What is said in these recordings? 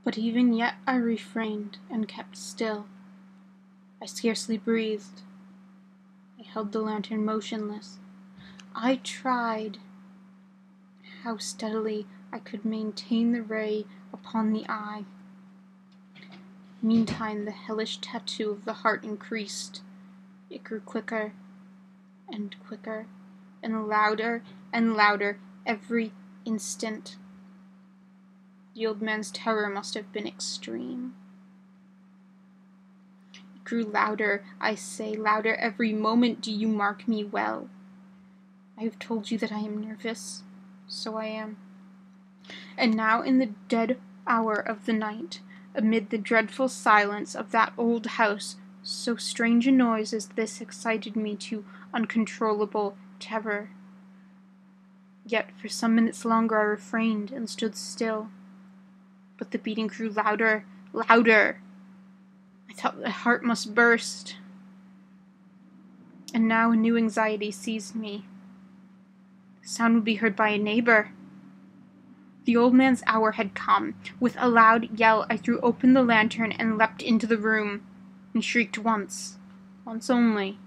But even yet I refrained and kept still. I scarcely breathed. I held the lantern motionless. I tried how steadily I could maintain the ray upon the eye. Meantime the hellish tattoo of the heart increased. It grew quicker and quicker, and louder every instant. The old man's terror must have been extreme. It grew louder, I say, louder every moment. Do you mark me well? I have told you that I am nervous. So I am. And now in the dead hour of the night, amid the dreadful silence of that old house, so strange a noise as this excited me to uncontrollable terror. Yet for some minutes longer I refrained and stood still. But the beating grew louder, louder. I thought the heart must burst. And now a new anxiety seized me. The sound would be heard by a neighbor. The old man's hour had come. With a loud yell I threw open the lantern and leapt into the room. He shrieked once only.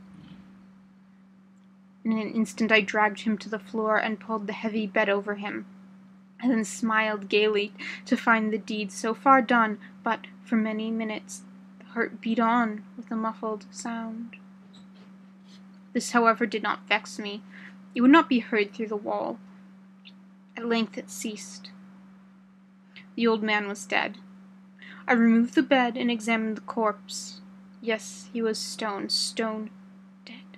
In an instant I dragged him to the floor and pulled the heavy bed over him. I then smiled gaily to find the deed so far done, but for many minutes the heart beat on with a muffled sound. This, however, did not vex me. It would not be heard through the wall. At length it ceased. The old man was dead. I removed the bed and examined the corpse. Yes, he was stone dead.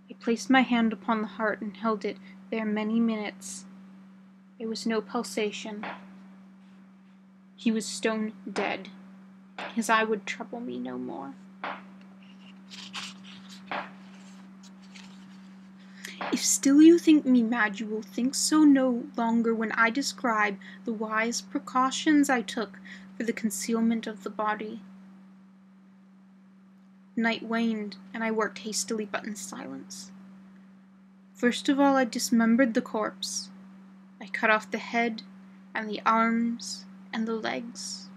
I placed my hand upon the heart and held it there many minutes. There was no pulsation. He was stone dead. His eye would trouble me no more. If still you think me mad, you will think so no longer when I describe the wise precautions I took for the concealment of the body. Night waned, and I worked hastily but in silence. First of all I dismembered the corpse. I cut off the head, and the arms, and the legs.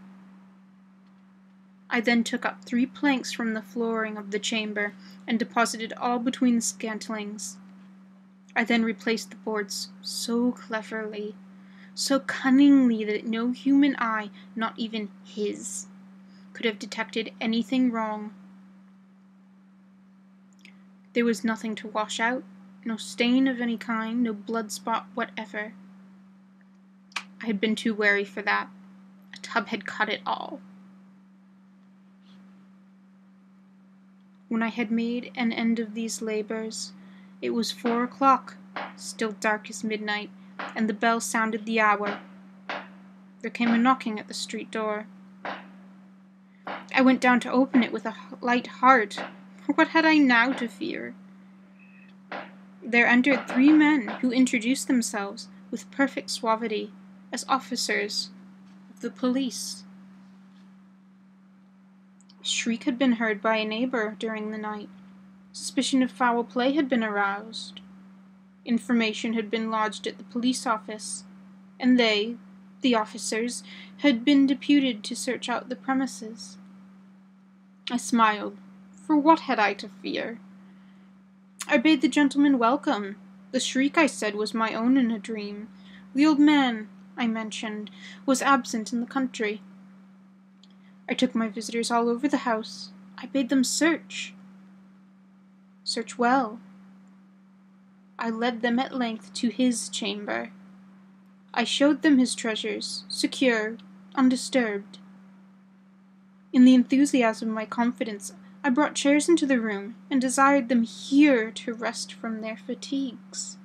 I then took up 3 planks from the flooring of the chamber, and deposited all between the scantlings. I then replaced the boards so cleverly, so cunningly, that no human eye, not even his, could have detected anything wrong. There was nothing to wash out, no stain of any kind, no blood spot whatever. I had been too wary for that. A tub had cut it all. When I had made an end of these labors, it was 4 o'clock, still dark as midnight, and the bell sounded the hour. There came a knocking at the street door. I went down to open it with a light heart, for what had I now to fear? There entered 3 men who introduced themselves with perfect suavity as officers of the police. A shriek had been heard by a neighbor during the night. Suspicion of foul play had been aroused. Information had been lodged at the police office, and they, the officers, had been deputed to search out the premises. I smiled, for what had I to fear? I bade the gentleman welcome. The shriek, I said, was my own in a dream. The old man, I mentioned, was absent in the country. I took my visitors all over the house. I bade them search well. I led them at length to his chamber. I showed them his treasures, secure, undisturbed. In the enthusiasm of my confidence, I brought chairs into the room, and desired them here to rest from their fatigues,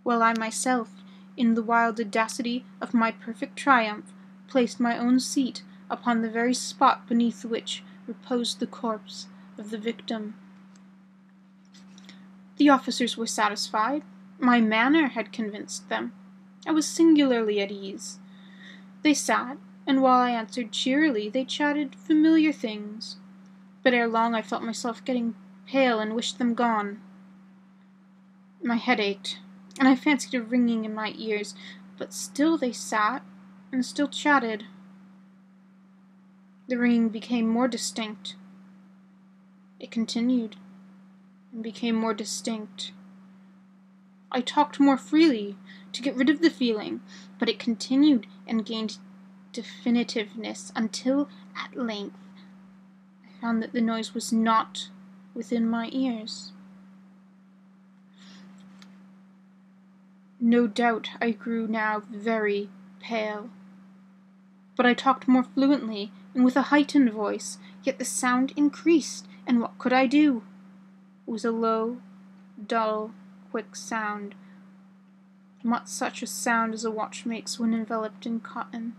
while I myself, in the wild audacity of my perfect triumph, placed my own seat upon the very spot beneath which reposed the corpse of the victim. The officers were satisfied. My manner had convinced them. I was singularly at ease. They sat, and while I answered cheerily, they chatted familiar things. But ere long I felt myself getting pale and wished them gone. My head ached, and I fancied a ringing in my ears, but still they sat, and still chatted. The ringing became more distinct. It continued and became more distinct. I talked more freely to get rid of the feeling, but it continued and gained definitiveness until, at length, I found that the noise was not within my ears. No doubt I grew now very pale, but I talked more fluently and with a heightened voice, yet the sound increased, and what could I do? It was a low, dull, quick sound, not such a sound as a watch makes when enveloped in cotton.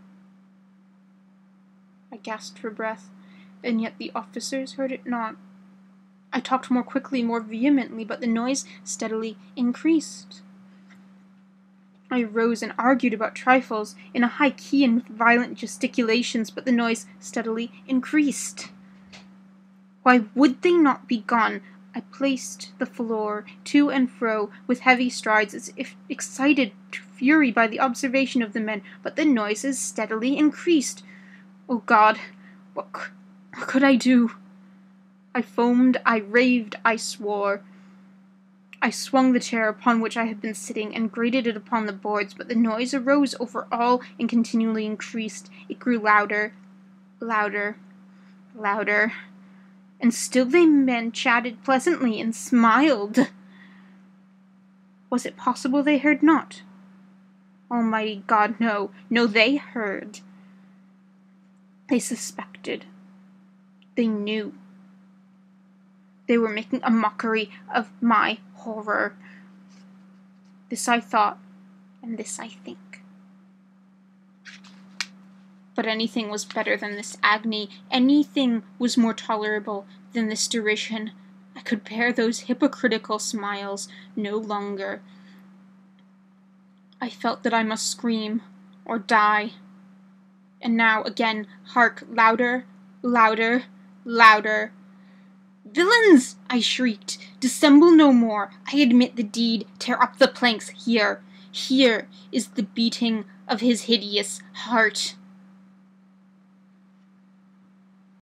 I gasped for breath, and yet the officers heard it not. I talked more quickly, more vehemently, but the noise steadily increased. I rose and argued about trifles in a high key and with violent gesticulations, but the noise steadily increased. Why would they not be gone? I paced the floor to and fro with heavy strides, as if excited to fury by the observation of the men, but the noises steadily increased. Oh God, what could I do? I foamed, I raved, I swore. I swung the chair upon which I had been sitting and grated it upon the boards, but the noise arose over all and continually increased. It grew louder, louder, louder, and still the men chatted pleasantly and smiled. Was it possible they heard not? Almighty God, no, no, they heard. They suspected. They knew. They were making a mockery of my horror. This I thought, and this I think. But anything was better than this agony. Anything was more tolerable than this derision. I could bear those hypocritical smiles no longer. I felt that I must scream or die. And now again, hark, louder, louder, louder. "Villains!" I shrieked. "Dissemble no more. I admit the deed. Tear up the planks. Here, here is the beating of his hideous heart."